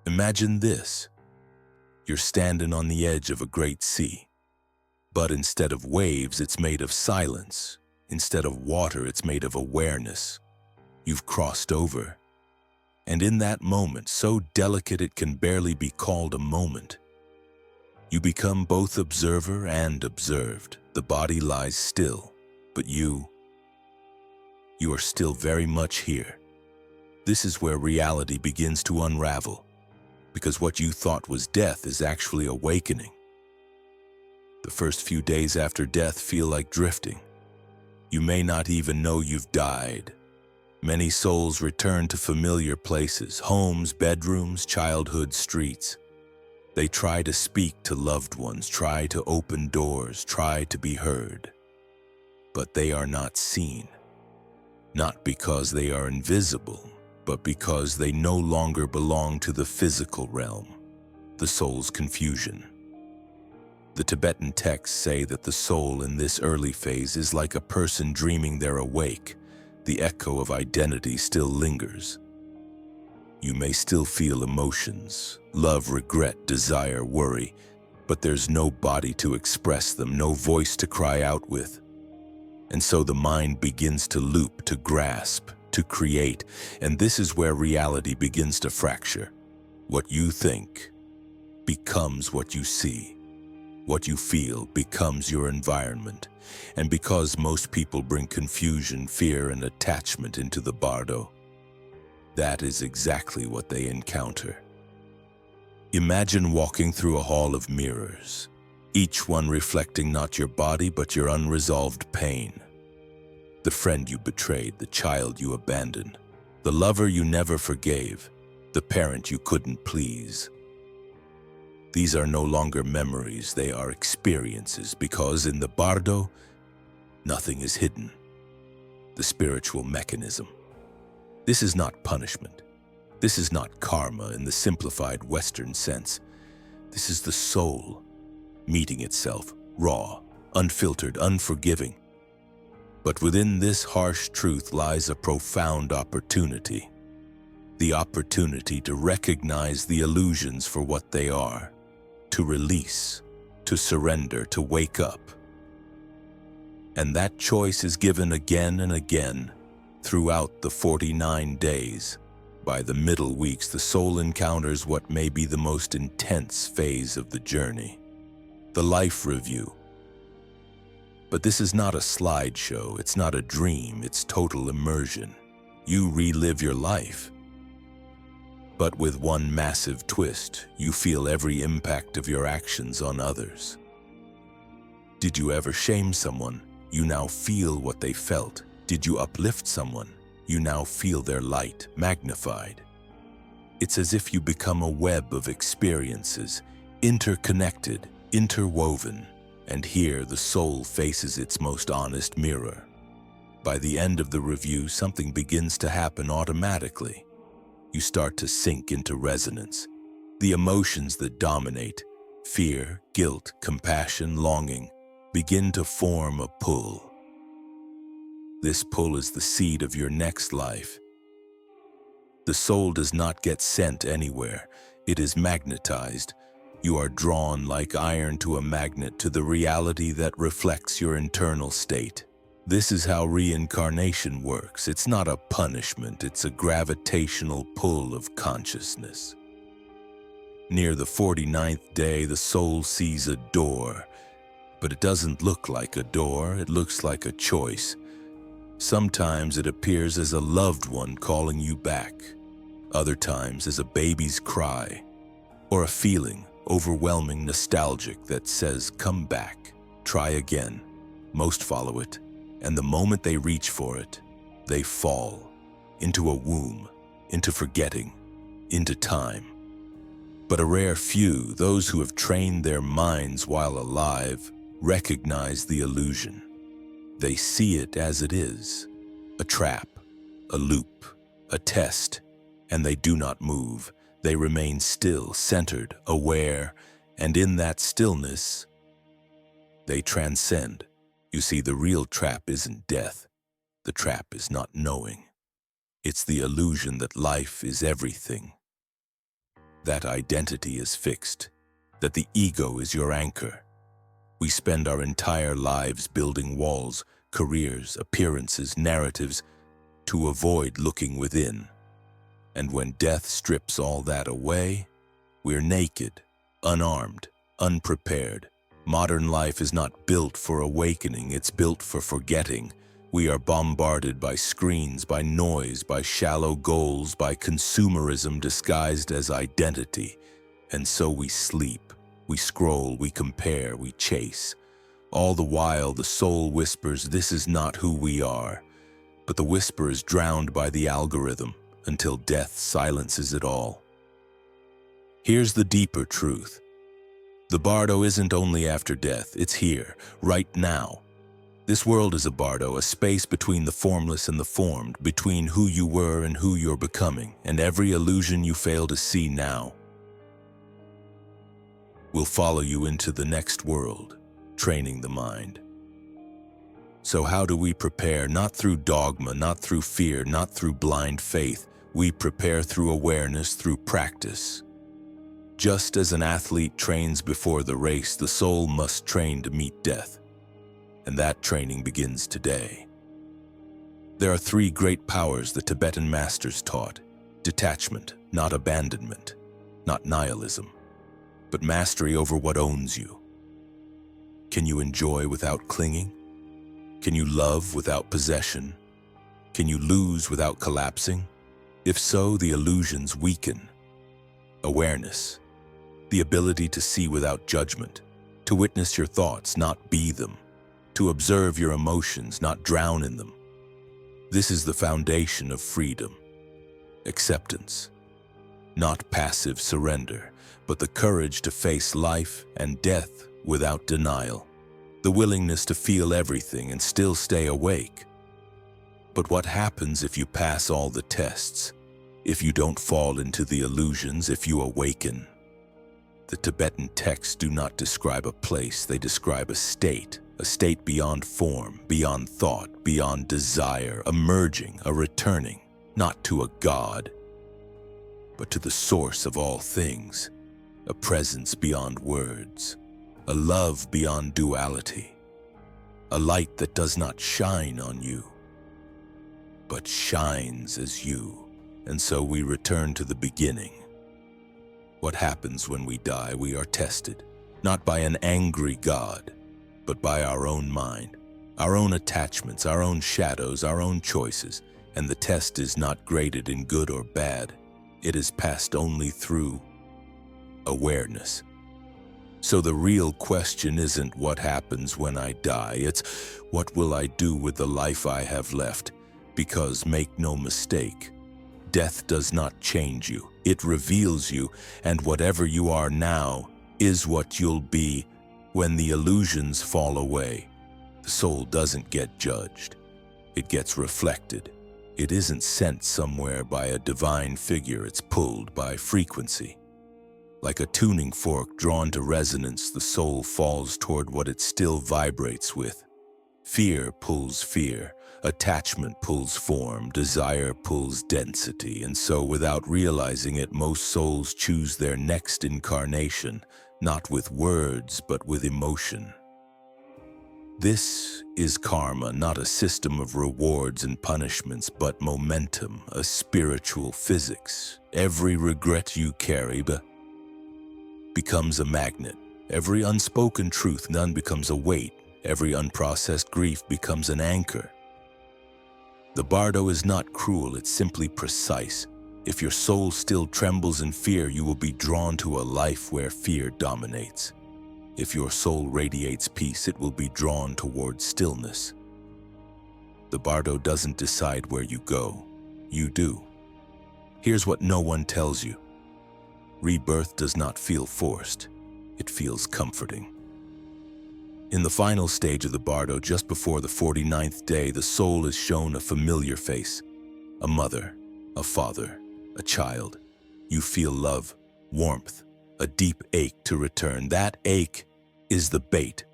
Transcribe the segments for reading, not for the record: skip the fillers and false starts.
Imagine this. You're standing on the edge of a great sea. But instead of waves, it's made of silence. Instead of water, it's made of awareness. You've crossed over. And in that moment, so delicate it can barely be called a moment, you become both observer and observed. The body lies still, but you are still very much here. This is where reality begins to unravel, because what you thought was death is actually awakening. The first few days after death feel like drifting. You may not even know you've died. Many souls return to familiar places, homes, bedrooms, childhood streets. They try to speak to loved ones, try to open doors, try to be heard. But they are not seen. Not because they are invisible, but because they no longer belong to the physical realm, the soul's confusion. The Tibetan texts say that the soul in this early phase is like a person dreaming they're awake. The echo of identity still lingers. You may still feel emotions, love, regret, desire, worry, but there's no body to express them, no voice to cry out with. And so the mind begins to loop, to grasp, to create, and this is where reality begins to fracture. What you think becomes what you see. What you feel becomes your environment. And because most people bring confusion, fear, and attachment into the Bardo, that is exactly what they encounter. Imagine walking through a hall of mirrors, each one reflecting not your body but your unresolved pain. The friend you betrayed, the child you abandoned, the lover you never forgave, the parent you couldn't please. These are no longer memories, they are experiences, because in the Bardo, nothing is hidden. The spiritual mechanism. This is not punishment. This is not karma in the simplified Western sense. This is the soul meeting itself, raw, unfiltered, unforgiving. But within this harsh truth lies a profound opportunity. The opportunity to recognize the illusions for what they are, to release, to surrender, to wake up. And that choice is given again and again throughout the 49 days. By the middle weeks, the soul encounters what may be the most intense phase of the journey, the life review. But this is not a slideshow, it's not a dream, it's total immersion. You relive your life. But with one massive twist, you feel every impact of your actions on others. Did you ever shame someone? You now feel what they felt. Did you uplift someone? You now feel their light, magnified. It's as if you become a web of experiences, interconnected, interwoven, and here the soul faces its most honest mirror. By the end of the review, something begins to happen automatically. You start to sink into resonance. The emotions that dominate, fear, guilt, compassion, longing, begin to form a pull. This pull is the seed of your next life. The soul does not get sent anywhere. It is magnetized. You are drawn like iron to a magnet to the reality that reflects your internal state. This is how reincarnation works. It's not a punishment, it's a gravitational pull of consciousness. Near the 49th day, the soul sees a door, but it doesn't look like a door, it looks like a choice. Sometimes it appears as a loved one calling you back, other times as a baby's cry, or a feeling, overwhelming, nostalgic, that says, come back, try again. Most follow it, and the moment they reach for it, they fall into a womb, into forgetting, into time. But a rare few, those who have trained their minds while alive, recognize the illusion. They see it as it is, a trap, a loop, a test, and they do not move. They remain still, centered, aware, and in that stillness, they transcend. You see, the real trap isn't death. The trap is not knowing. It's the illusion that life is everything. that identity is fixed, that the ego is your anchor. We spend our entire lives building walls, careers, appearances, narratives, to avoid looking within. And when death strips all that away, we're naked, unarmed, unprepared. Modern life is not built for awakening, it's built for forgetting. We are bombarded by screens, by noise, by shallow goals, by consumerism disguised as identity. And so we sleep, we scroll, we compare, we chase. All the while the soul whispers, this is not who we are. But the whisper is drowned by the algorithm until death silences it all. Here's the deeper truth. The Bardo isn't only after death, it's here, right now. This world is a Bardo, a space between the formless and the formed, between who you were and who you're becoming, and every illusion you fail to see now will follow you into the next world, training the mind. So how do we prepare? Not through dogma, not through fear, not through blind faith. We prepare through awareness, through practice. Just as an athlete trains before the race, the soul must train to meet death. And that training begins today. There are three great powers the Tibetan masters taught: detachment, not abandonment, not nihilism, but mastery over what owns you. Can you enjoy without clinging? Can you love without possession? Can you lose without collapsing? If so, the illusions weaken. Awareness, the ability to see without judgment, to witness your thoughts, not be them, to observe your emotions, not drown in them. This is the foundation of freedom. Acceptance, not passive surrender, but the courage to face life and death without denial. The willingness to feel everything and still stay awake. But what happens if you pass all the tests? If you don't fall into the illusions, if you awaken? The Tibetan texts do not describe a place, they describe a state beyond form, beyond thought, beyond desire, a merging, a returning, not to a God, but to the source of all things, a presence beyond words, a love beyond duality, a light that does not shine on you, but shines as you. And so we return to the beginning. What happens when we die? We are tested, not by an angry God, but by our own mind, our own attachments, our own shadows, our own choices. And the test is not graded in good or bad. It is passed only through awareness. So the real question isn't what happens when I die, it's what will I do with the life I have left? Because make no mistake, death does not change you, it reveals you, and whatever you are now is what you'll be when the illusions fall away. The soul doesn't get judged, it gets reflected. It isn't sent somewhere by a divine figure, it's pulled by frequency. Like a tuning fork drawn to resonance, the soul falls toward what it still vibrates with. Fear pulls fear, attachment pulls form, desire pulls density, and so without realizing it, most souls choose their next incarnation, not with words, but with emotion. This is karma, not a system of rewards and punishments, but momentum, a spiritual physics. Every regret you carry becomes a magnet. Every unspoken truth none becomes a weight. Every unprocessed grief becomes an anchor. The Bardo is not cruel, it's simply precise. If your soul still trembles in fear, you will be drawn to a life where fear dominates. If your soul radiates peace, it will be drawn toward stillness. The Bardo doesn't decide where you go, you do. Here's what no one tells you. Rebirth does not feel forced, it feels comforting. In the final stage of the Bardo, just before the 49th day, the soul is shown a familiar face. A mother, a father, a child. You feel love, warmth, a deep ache to return. That ache is the bait.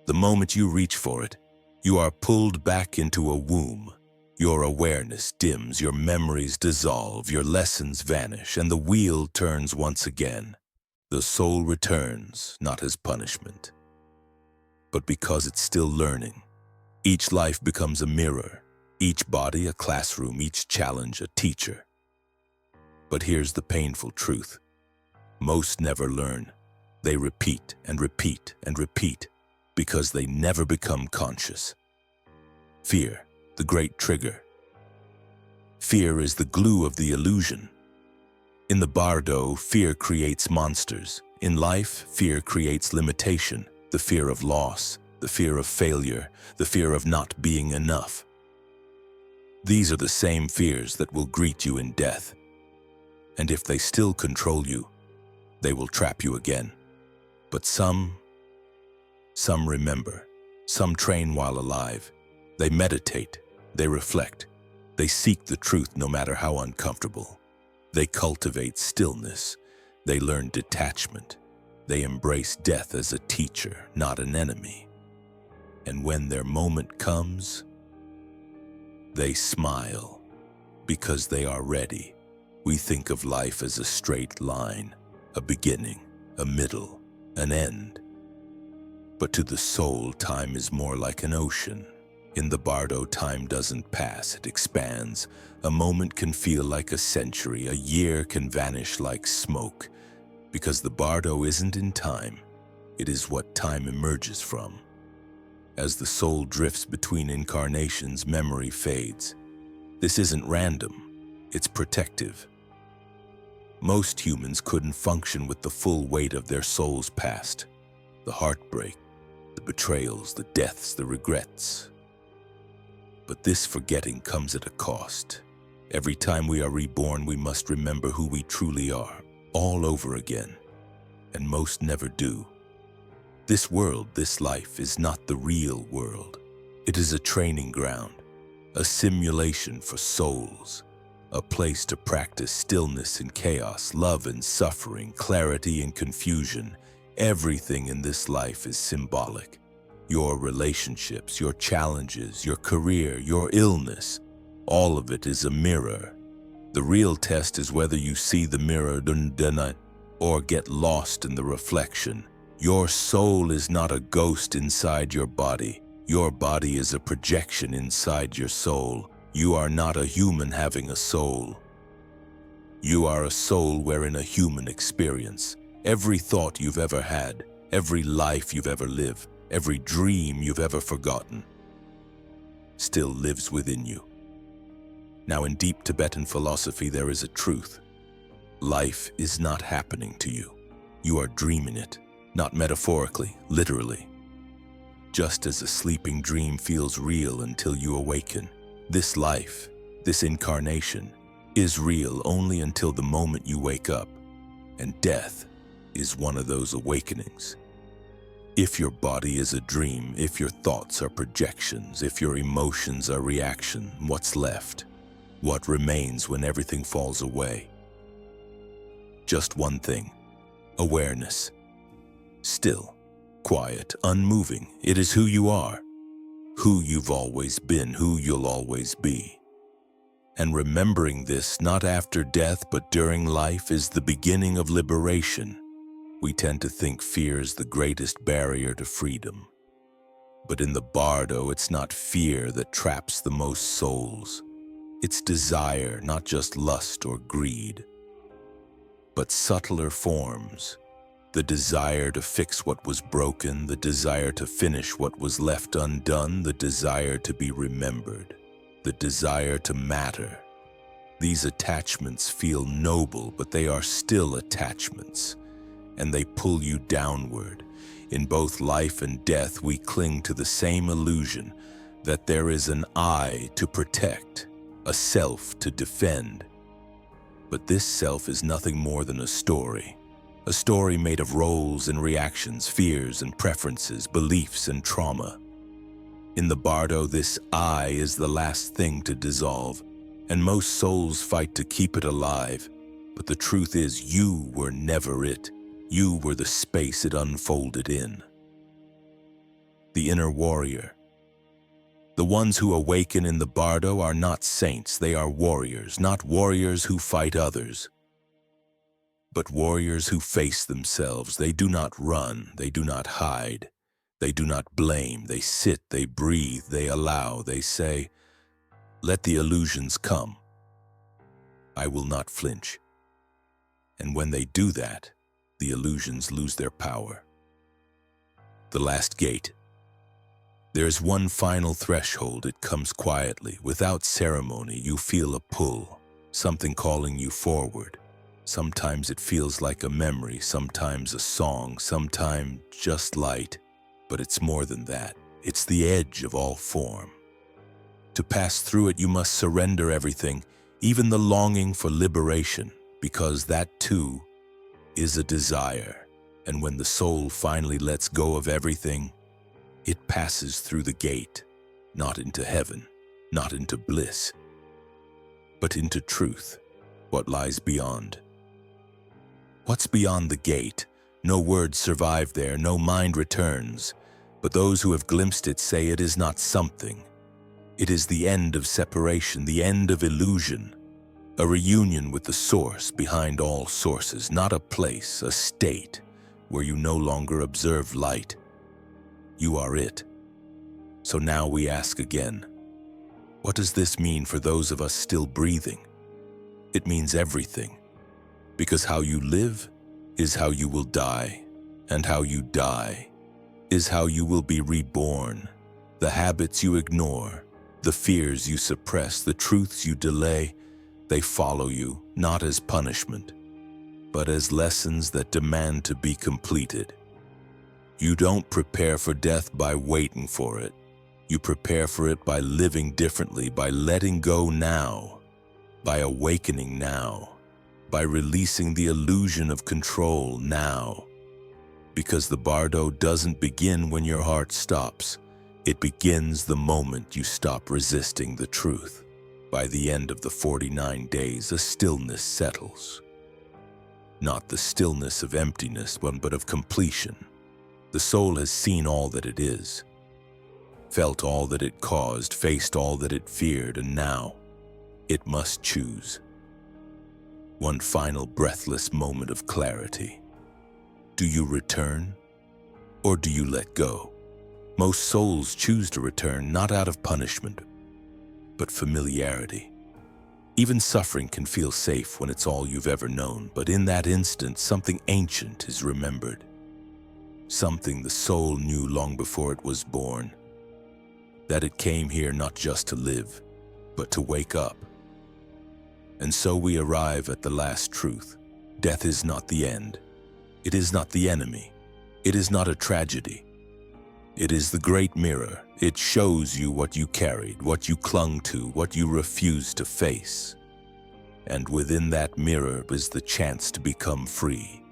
The moment you reach for it, you are pulled back into a womb. Your awareness dims, your memories dissolve, your lessons vanish, and the wheel turns once again. The soul returns, not as punishment, but because it's still learning. Each life becomes a mirror, each body a classroom, each challenge a teacher. But here's the painful truth. Most never learn. They repeat and repeat and repeat because they never become conscious. Fear, the great trigger. Fear is the glue of the illusion. In the Bardo, fear creates monsters. In life, fear creates limitation, the fear of loss, the fear of failure, the fear of not being enough. These are the same fears that will greet you in death. And if they still control you, they will trap you again. But some remember, some train while alive. They meditate, they reflect, they seek the truth no matter how uncomfortable. They cultivate stillness, they learn detachment, they embrace death as a teacher, not an enemy. And when their moment comes, they smile because they are ready. We think of life as a straight line, a beginning, a middle, an end. But to the soul, time is more like an ocean. In the Bardo, time doesn't pass, it expands. A moment can feel like a century, a year can vanish like smoke. Because the Bardo isn't in time, it is what time emerges from. As the soul drifts between incarnations, memory fades. This isn't random, it's protective. Most humans couldn't function with the full weight of their soul's past. The heartbreak, the betrayals, the deaths, the regrets. But this forgetting comes at a cost. Every time we are reborn, we must remember who we truly are, all over again. And most never do. This world, this life, is not the real world. It is a training ground, a simulation for souls, a place to practice stillness and chaos, love and suffering, clarity and confusion. Everything in this life is symbolic. Your relationships, your challenges, your career, your illness, all of it is a mirror. The real test is whether you see the mirror or get lost in the reflection. Your soul is not a ghost inside your body. Your body is a projection inside your soul. You are not a human having a soul. You are a soul wherein a human experience. Every thought you've ever had, every life you've ever lived, every dream you've ever forgotten, still lives within you. Now, in deep Tibetan philosophy, there is a truth. Life is not happening to you. You are dreaming it, not metaphorically, literally. Just as a sleeping dream feels real until you awaken, this life, this incarnation, is real only until the moment you wake up, and death is one of those awakenings. If your body is a dream, if your thoughts are projections, if your emotions are reaction, what's left? What remains when everything falls away? Just one thing: awareness. Still, quiet, unmoving. It is who you are, who you've always been, who you'll always be. And remembering this, not after death but during life, is the beginning of liberation. We tend to think fear is the greatest barrier to freedom. But in the Bardo, it's not fear that traps the most souls. It's desire, not just lust or greed, but subtler forms. The desire to fix what was broken, the desire to finish what was left undone, the desire to be remembered, the desire to matter. These attachments feel noble, but they are still attachments, and they pull you downward. In both life and death, we cling to the same illusion that there is an I to protect, a self to defend. But this self is nothing more than a story made of roles and reactions, fears and preferences, beliefs and trauma. In the Bardo, this I is the last thing to dissolve, and most souls fight to keep it alive. But the truth is, you were never it. You were the space it unfolded in. The inner warrior. The ones who awaken in the Bardo are not saints, they are warriors, not warriors who fight others, but warriors who face themselves. They do not run, they do not hide, they do not blame, they sit, they breathe, they allow, they say, "Let the illusions come. I will not flinch." And when they do that, the illusions lose their power. The last gate. There is one final threshold. It comes quietly, without ceremony. You feel a pull, something calling you forward. Sometimes it feels like a memory, sometimes a song, sometimes just light. But it's more than that. It's the edge of all form. To pass through it, you must surrender everything, even the longing for liberation, because that too is a desire. And when the soul finally lets go of everything, it passes through the gate, not into heaven, not into bliss, but into truth, what lies beyond. What's beyond the gate? No words survive there, no mind returns, but those who have glimpsed it say it is not something. It is the end of separation, the end of illusion, a reunion with the source behind all sources, not a place, a state where you no longer observe light. You are it. So now we ask again, what does this mean for those of us still breathing? It means everything, because how you live is how you will die, and how you die is how you will be reborn. The habits you ignore, the fears you suppress, the truths you delay, they follow you, not as punishment, but as lessons that demand to be completed. You don't prepare for death by waiting for it. You prepare for it by living differently, by letting go now, by awakening now, by releasing the illusion of control now. Because the Bardo doesn't begin when your heart stops. It begins the moment you stop resisting the truth. By the end of the 49 days, a stillness settles. Not the stillness of emptiness, but of completion. The soul has seen all that it is, felt all that it caused, faced all that it feared, and now it must choose. One final breathless moment of clarity. Do you return, or do you let go? Most souls choose to return, not out of punishment, but familiarity. Even suffering can feel safe when it's all you've ever known, but in that instant, something ancient is remembered. Something the soul knew long before it was born. That it came here not just to live, but to wake up. And so we arrive at the last truth. Death is not the end. It is not the enemy. It is not a tragedy. It is the great mirror. It shows you what you carried, what you clung to, what you refused to face. And within that mirror is the chance to become free,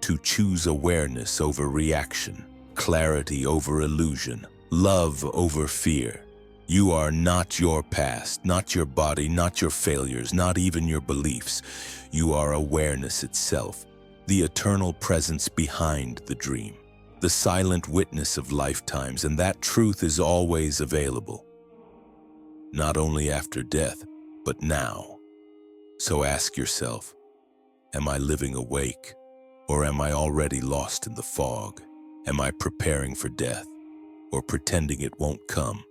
to choose awareness over reaction, clarity over illusion, love over fear. You are not your past, not your body, not your failures, not even your beliefs. You are awareness itself, the eternal presence behind the dream, the silent witness of lifetimes, and that truth is always available. Not only after death, but now. So ask yourself, am I living awake, or am I already lost in the fog? Am I preparing for death, or pretending it won't come?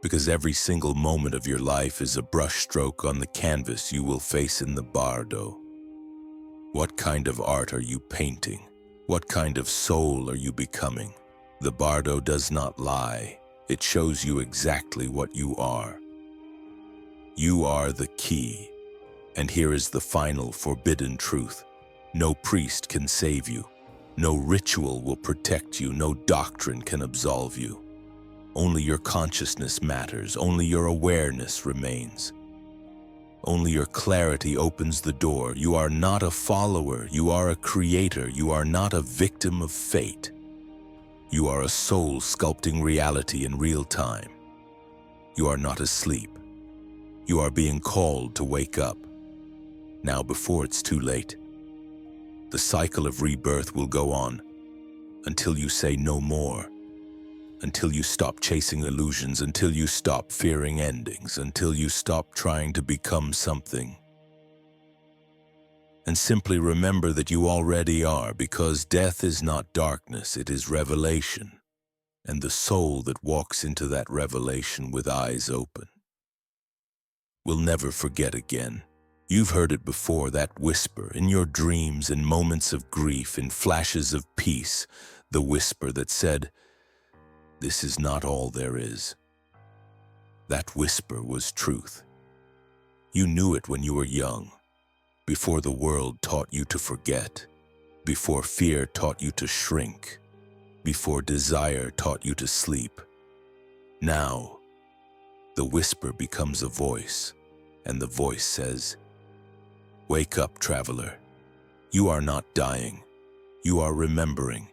Because every single moment of your life is a brushstroke on the canvas you will face in the Bardo. What kind of art are you painting? What kind of soul are you becoming? The Bardo does not lie. It shows you exactly what you are. You are the key. And here is the final forbidden truth. No priest can save you. No ritual will protect you. No doctrine can absolve you. Only your consciousness matters. Only your awareness remains. Only your clarity opens the door. You are not a follower. You are a creator. You are not a victim of fate. You are a soul sculpting reality in real time. You are not asleep. You are being called to wake up. Now, before it's too late, the cycle of rebirth will go on until you say no more, until you stop chasing illusions, until you stop fearing endings, until you stop trying to become something. And simply remember that you already are, because death is not darkness, it is revelation, and the soul that walks into that revelation with eyes open will never forget again. You've heard it before, that whisper in your dreams, in moments of grief, in flashes of peace, the whisper that said, "This is not all there is." That whisper was truth. You knew it when you were young, before the world taught you to forget, before fear taught you to shrink, before desire taught you to sleep. Now, the whisper becomes a voice, and the voice says, "Wake up, traveler. You are not dying. You are remembering.